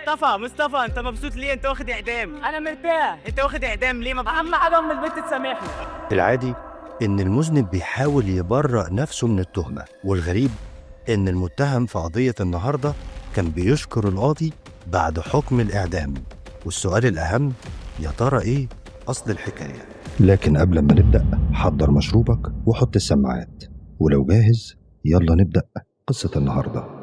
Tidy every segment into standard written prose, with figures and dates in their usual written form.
مصطفى انت مبسوط ليه؟ انت واخد اعدام. انا مرتاح. انت واخد اعدام ليه؟ اهم حاجه ام البنت تسامحني. العادي إن المذنب بيحاول يبرأ نفسه من التهمة، والغريب إن المتهم في قضية النهاردة كان بيشكر القاضي بعد حكم الإعدام. والسؤال الأهم، يا ترى إيه أصل الحكاية؟ لكن قبل ما نبدأ حضر مشروبك وحط السماعات، ولو جاهز يلا نبدأ قصة النهاردة.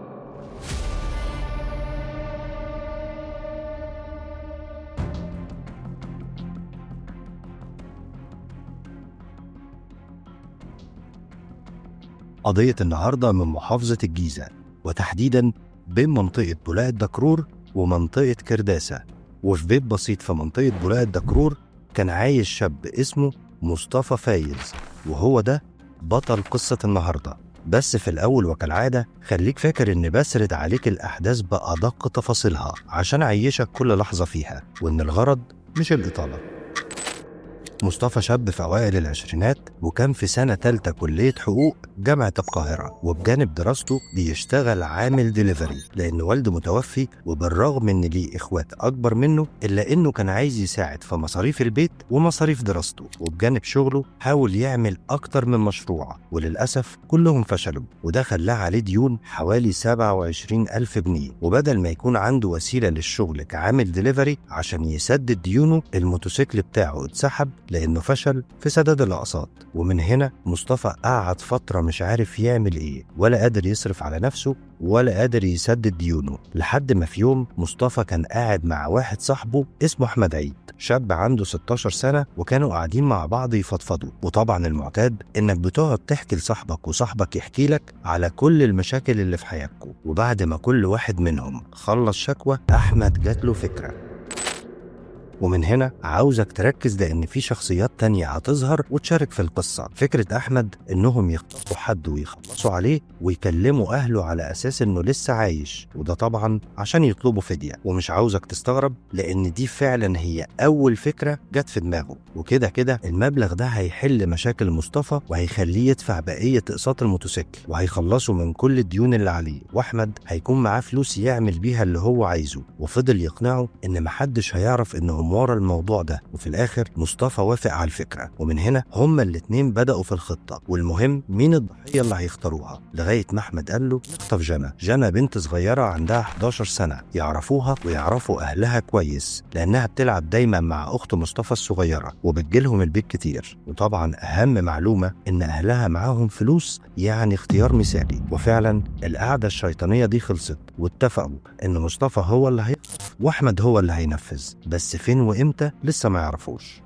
قضية النهاردة من محافظة الجيزة، وتحديداً بين منطقة بولاق الدكرور ومنطقة كرداسة. وفي بيت بسيط في منطقة بولاق الدكرور كان عايش شاب اسمه مصطفى فايز، وهو ده بطل قصة النهاردة. بس في الأول وكالعادة خليك فاكر إن بسرد عليك الأحداث بأدق تفاصيلها عشان أعيشك كل لحظة فيها، وإن الغرض مش الإطالة. مصطفى شاب في أوائل العشرينات، وكان في سنة تالتة كلية حقوق جامعة القاهرة، وبجانب دراسته بيشتغل عامل ديليفري لأن والده متوفي، وبالرغم إن ليه إخوات أكبر منه إلا إنه كان عايز يساعد في مصاريف البيت ومصاريف دراسته. وبجانب شغله حاول يعمل أكتر من مشروع، وللأسف كلهم فشلوا، وده خلاه عليه ديون حوالي 27,000 جنيه. وبدل ما يكون عنده وسيلة للشغل كعامل ديليفري عشان يسدد ديونه، الموتوسيكل بتاعه اتسحب لأنه فشل في سداد الأقساط. ومن هنا مصطفى قعد فترة مش عارف يعمل إيه، ولا قادر يصرف على نفسه ولا قادر يسدد ديونه، لحد ما في يوم مصطفى كان قاعد مع واحد صاحبه اسمه أحمد عيد، شاب عنده 16 سنة، وكانوا قاعدين مع بعض يفضفضوا. وطبعا المعتاد إنك بتقعد تحكي لصاحبك وصاحبك يحكي لك على كل المشاكل اللي في حياتكم. وبعد ما كل واحد منهم خلص شكوى، أحمد جات له فكرة. ومن هنا عاوزك تركز لأن في شخصيات تانية هتظهر وتشارك في القصة. فكرة أحمد إنهم يخطفوا حد ويخلصوا عليه ويكلموا أهله على أساس إنه لسه عايش، وده طبعا عشان يطلبوا فدية. ومش عاوزك تستغرب لأن دي فعلا هي أول فكرة جت في دماغه، وكده كده المبلغ ده هيحل مشاكل مصطفى وهيخليه يدفع بقية أقساط الموتوسيكل، وهيخلصوا من كل الديون اللي عليه، وأحمد هيكون معاه فلوس يعمل بيها اللي هو عايزه. وفضل يقنعه إن محدش هيعرف إنهم ورا الموضوع ده. وفي الآخر مصطفى وافق على الفكرة، ومن هنا هما الاتنين بدأوا في الخطة. والمهم مين الضحية اللي هيختاروها، لغاية ما أحمد قال له اخطف جنى بنت صغيرة عندها 11 سنة، يعرفوها ويعرفوا أهلها كويس لأنها بتلعب دايما مع أخت مصطفى الصغيرة وبتجيلهم البيت كتير. وطبعا أهم معلومة إن أهلها معاهم فلوس، يعني اختيار مثالي. وفعلا القعدة الشيطانية دي خلصت، واتفقوا إن مصطفى هو اللي هيخطف وأحمد هو اللي هينفذ، بس فين وإمتى لسه ما يعرفوش.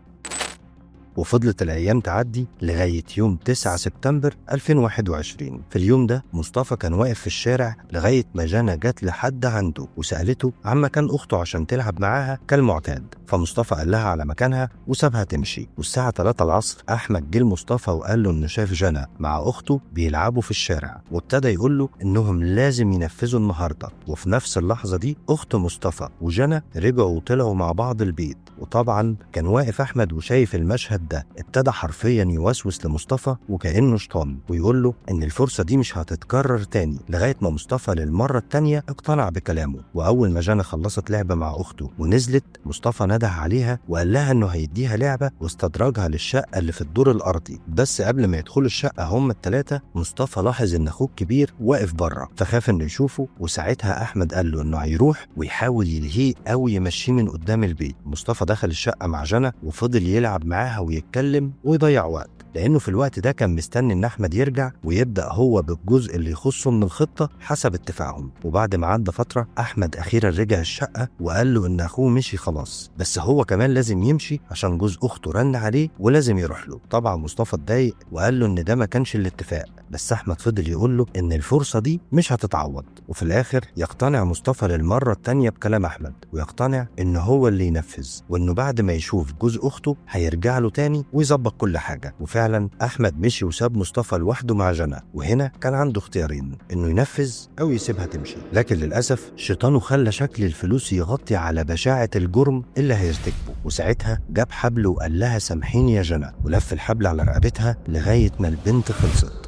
وفضلت الأيام تعدي لغاية يوم 9 سبتمبر 2021. في اليوم ده مصطفى كان واقف في الشارع لغاية ما جنى جت لحد عنده وسألته عن مكان أخته عشان تلعب معاها كالمعتاد. فمصطفى قال لها على مكانها وسابها تمشي. والساعة 3 العصر أحمد جه لمصطفى وقال له إنه شاف جنى مع أخته بيلعبوا في الشارع، وابتدى يقول له إنهم لازم ينفذوا النهاردة. وفي نفس اللحظة دي أخت مصطفى وجنى رجعوا وطلعوا مع بعض البيت. وطبعا كان واقف أحمد وشايف المشهد ده، ابتدى حرفيا يوسوس لمصطفى وكأنه شيطان، ويقول له إن الفرصة دي مش هتتكرر تاني، لغاية ما مصطفى للمرة التانية اقتنع بكلامه. وأول ما جنى خلصت لعبة مع أخته ونزلت، مصطفى نده عليها وقال لها إنه هيديها لعبة واستدرجها للشقة اللي في الدور الأرضي. بس قبل ما يدخلوا الشقة هم التلاتة، مصطفى لاحظ إن أخوه الكبير واقف بره، فخاف إنه يشوفه. وساعتها أحمد قال له إنه هيروح ويحاول يلهيه أو يمشيه من قدام البيت. مصطفى دخل الشقة مع جنى وفضل يلعب معاها ويتكلم ويضيع وقت، لأنه في الوقت ده كان مستني إن أحمد يرجع ويبدأ هو بالجزء اللي يخصه من الخطة حسب اتفاقهم. وبعد ما عدى فترة أحمد أخيرا رجع الشقة وقال له إن أخوه مشي خلاص، بس هو كمان لازم يمشي عشان جوز أخته رن عليه ولازم يروح له. طبعا مصطفى اتضايق وقال له إن ده ما كانش الاتفاق، بس أحمد فضل يقول له إن الفرصة دي مش هتتعوض. وفي الآخر يقتنع مصطفى للمرة التانية بكلام أحمد، ويقتنع إن هو اللي ينفذ، وإنه بعد ما يشوف جوز أخته هيرجع له تاني ويظبط كل حاجة. وفعلا أحمد مشي وساب مصطفى لوحده مع جنى، وهنا كان عنده اختيارين، إنه ينفذ أو يسيبها تمشي. لكن للأسف شيطانه خلى شكل الفلوس يغطي على بشاعة الجرم اللي هيرتكبه. وساعتها جاب حبل وقال لها سامحيني يا جنى، ولف الحبل على رقبتها لغاية ما البنت خلصت.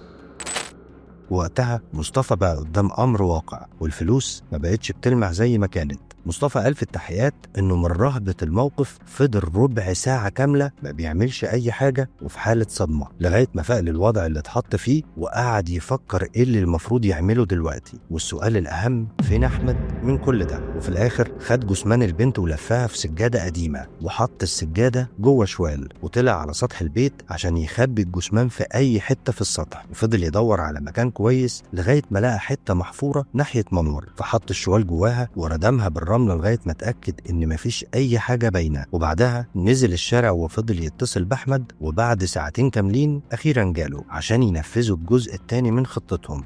وقتها مصطفى بقى قدام أمر واقع، والفلوس ما بقتش بتلمع زي ما كانت، مصطفى قال في التحقيقات إنه من رهبة الموقف فضل ربع ساعة كاملة ما بيعملش أي حاجة وفي حالة صدمة، لغاية ما فاق للوضع اللي اتحط فيه وقعد يفكر إيه اللي المفروض يعمله دلوقتي. والسؤال الأهم، فين أحمد من كل ده؟ وفي الآخر خد جثمان البنت ولفها في سجادة قديمة وحط السجادة جوه شوال وطلع على سطح البيت عشان يخبي الجثمان في أي حتة في السطح، وفضل يدور على مكان كويس لغاية ما لقى حتة محفورة ناحية منور، فحط الشوال جواها وردمها بالرملة لغاية ما اتأكد إن مفيش أي حاجة باينة. وبعدها نزل الشارع وفضل يتصل بأحمد، وبعد ساعتين كاملين أخيرا جاله عشان ينفذوا الجزء الثاني من خطتهم،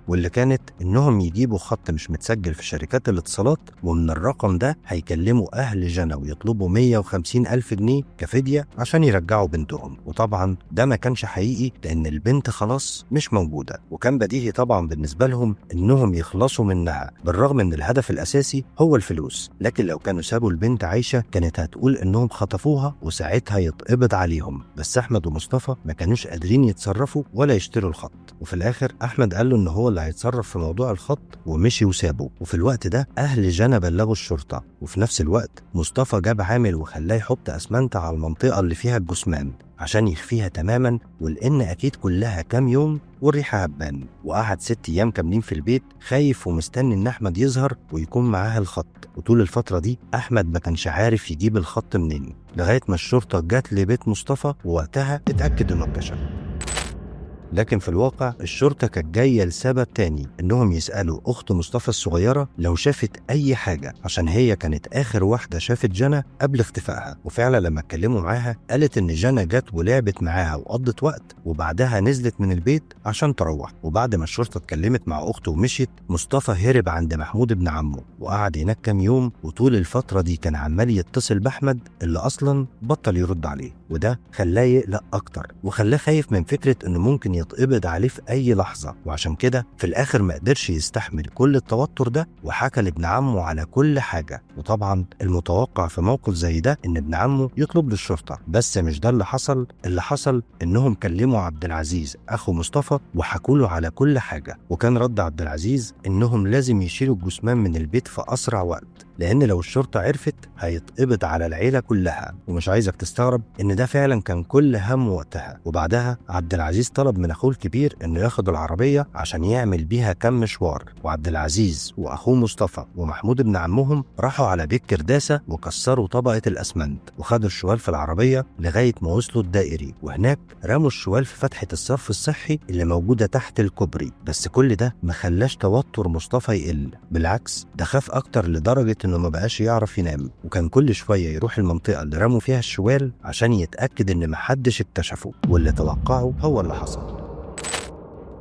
واللي كانت إنهم يجيبوا خط مش متسجل في شركات الاتصالات، ومن الرقم ده هيكلموا أهل جنى ويطلبوا 150,000 جنيه كفدية عشان يرجعوا بنتهم. وطبعا ده ما كانش حقيقي لأن البنت خلاص مش موجودة، وكان بديهي طبعا بالنسبة لهم إنهم يخلصوا منها بالرغم إن الهدف الأساسي هو الفلوس. لكن لو كانوا سابوا البنت عايشة كانت هتقول إنهم خطفوها وساعتها يتقبض عليهم، بس أحمد ومصطفى ما كانوش قادرين يتصرفوا ولا يشتروا الخط. وفي الآخر أحمد قال له إن هو اللي هيتصرف في موضوع الخط ومشي وسابه. وفي الوقت ده أهل جنى بلغوا الشرطة، وفي نفس الوقت مصطفى جاب عامل وخلاه يحط أسمنت على المنطقة اللي فيها الجثمان عشان يخفيها تماما، ولأن أكيد كلها كام يوم والريحة هتبان. وقعد 6 أيام كاملين في البيت خايف ومستني إن أحمد يظهر ويكون معاه الخط. وطول الفترة دي أحمد ما كانش عارف يجيب الخط منين، لغاية ما الشرطة جات لبيت مصطفى ووقتها اتأكد إنه اتكشف. لكن في الواقع الشرطة كانت جاية لسبب تاني، إنهم يسألوا أخت مصطفى الصغيرة لو شافت أي حاجة، عشان هي كانت آخر واحدة شافت جنى قبل اختفائها. وفعلا لما اتكلموا معاها قالت إن جنى جت ولعبت معاها وقضت وقت وبعدها نزلت من البيت عشان تروح. وبعد ما الشرطة اتكلمت مع أخته ومشيت، مصطفى هرب عند محمود ابن عمه وقعد هناك كام يوم، وطول الفترة دي كان عمال يتصل بأحمد اللي أصلا بطل يرد عليه، وده خلاه يقلق أكتر وخلاه خايف من فكرة إنه ممكن يتقبض عليه في أي لحظة. وعشان كده في الآخر ما قدرش يستحمل كل التوتر ده وحكى لابن عمه على كل حاجة. وطبعا المتوقع في موقف زي ده إن ابن عمه يطلب للشرطة، بس مش ده اللي حصل. اللي حصل إنهم كلموا عبد العزيز أخو مصطفى وحكوا له على كل حاجة، وكان رد عبد العزيز إنهم لازم يشيلوا الجثمان من البيت في أسرع وقت، لأن لو الشرطة عرفت هيتقبض على العيلة كلها. ومش عايزك تستغرب إن ده فعلا كان كل هم وقتها. وبعدها عبد العزيز طلب من أخوه الكبير إنه ياخد العربية عشان يعمل بيها كم مشوار، وعبد العزيز وأخوه مصطفى ومحمود ابن عمهم راحوا على بيت كرداسة وكسروا طبقة الأسمنت وخدوا الشوال في العربية لغاية ما وصلوا الدائري، وهناك رموا الشوال في فتحة الصرف الصحي اللي موجودة تحت الكوبري. بس كل ده ما خلاش توتر مصطفى يقل، بالعكس ده خاف أكتر لدرجة إنه ما بقاش يعرف ينام، وكان كل شوية يروح المنطقة اللي رموا فيها الشوال عشان يتأكد إن محدش اكتشفه، واللي توقعه هو اللي حصل.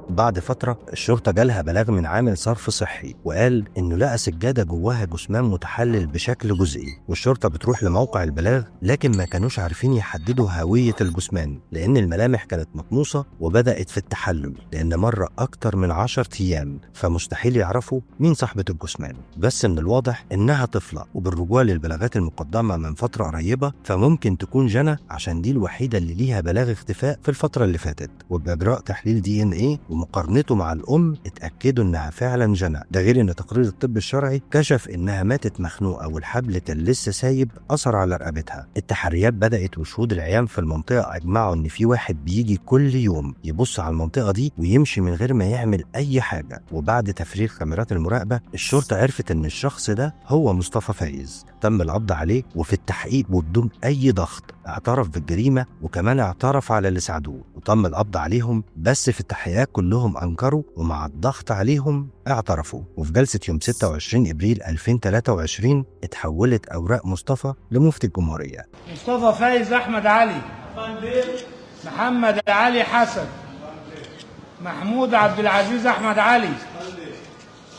بعد فترة الشرطة جالها بلاغ من عامل صرف صحي وقال إنه لقى سجادة جواها جثمان متحلل بشكل جزئي، والشرطة بتروح لموقع البلاغ لكن ما كانوش عارفين يحددوا هوية الجثمان لأن الملامح كانت مطموسة وبدأت في التحلل، لأن مرة أكتر من 10 أيام فمستحيل يعرفوا مين صاحبة الجثمان. بس من الواضح إنها طفلة، وبالرجوع للبلاغات المقدمة من فترة قريبة فممكن تكون جنى عشان دي الوحيدة اللي ليها بلاغ اختفاء في الفترة اللي فاتت. وبإجراء تحليل DNA ومقارنته مع الأم اتأكدوا إنها فعلا جنى، ده غير إن تقرير الطب الشرعي كشف إنها ماتت مخنوقة والحبل كان لسه سايب أثر على رقبتها. التحريات بدأت وشهود العيان في المنطقة أجمعوا إن في واحد بيجي كل يوم يبص على المنطقة دي ويمشي من غير ما يعمل أي حاجة. وبعد تفريغ كاميرات المراقبة الشرطة عرفت إن الشخص ده هو مصطفى فايز. تم القبض عليه وفي التحقيق وبدون أي ضغط اعترف بالجريمة وكمان اعترف على اللي ساعدوه، وتم القبض عليهم بس في التحقيقات كلهم أنكروا ومع الضغط عليهم اعترفوا. وفي جلسة يوم 26 إبريل 2023 اتحولت أوراق مصطفى لمفتي الجمهورية. مصطفى فايز أحمد علي، محمد علي حسن، محمود عبد العزيز أحمد علي،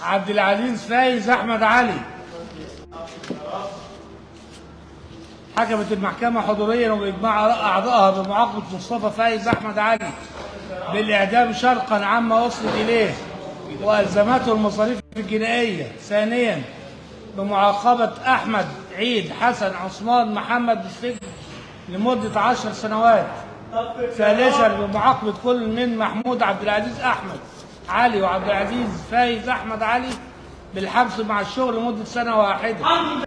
عبد العزيز فايز أحمد علي. حكمت المحكمة حضوريا وبإجماع أعضائها بمعاقبة مصطفى فايز أحمد علي بالإعدام شرقا عما وصلت إليه وألزمته المصاريف الجنائية. ثانيا بمعاقبة أحمد عيد حسن عثمان محمد بالسجن لمدة 10 سنوات. ثالثا بمعاقبة كل من محمود عبد العزيز أحمد علي وعبد العزيز فايز أحمد علي بالحبس مع الشغل لمدة سنة واحدة.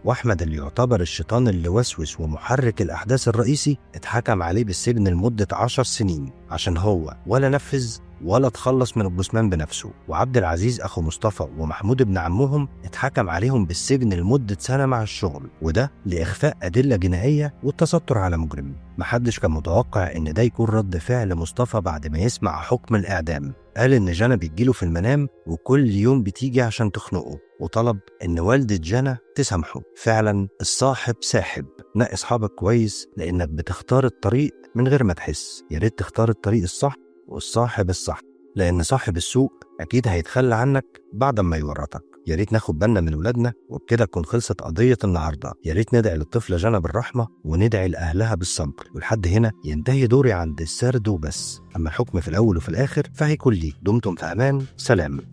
وأحمد اللي يعتبر الشيطان اللي وسوس ومحرك الأحداث الرئيسي اتحكم عليه بالسجن لمدة 10 سنين عشان هو ولا نفذ ولا تخلص من الجثمان بنفسه. وعبد العزيز أخو مصطفى ومحمود ابن عمهم اتحكم عليهم بالسجن لمدة سنة مع الشغل، وده لإخفاء أدلة جنائية والتستر على مجرم. محدش كان متوقع إن ده يكون رد فعل مصطفى بعد ما يسمع حكم الإعدام. قال إن جنى بتجيله في المنام وكل يوم بتيجي عشان تخنقه، وطلب إن والدة جنى تسامحه. فعلا الصاحب ساحب. نقي أصحابك كويس لأنك بتختار الطريق من غير ما تحس. يا ريت تختار الطريق الصح والصاحب الصح، لأن صاحب السوق أكيد هيتخلى عنك بعد ما يورطك. يا ريت ناخد بالنا من ولادنا. وبكده تكون خلصت قضية النهاردة. يا ريت ندعي للطفلة جنى بالرحمة وندعي لأهلها بالصبر. ولحد هنا ينتهي دوري عند السرد وبس، أما الحكم في الأول وفي الآخر فهيكون ليك. دمتم في أمان. سلام.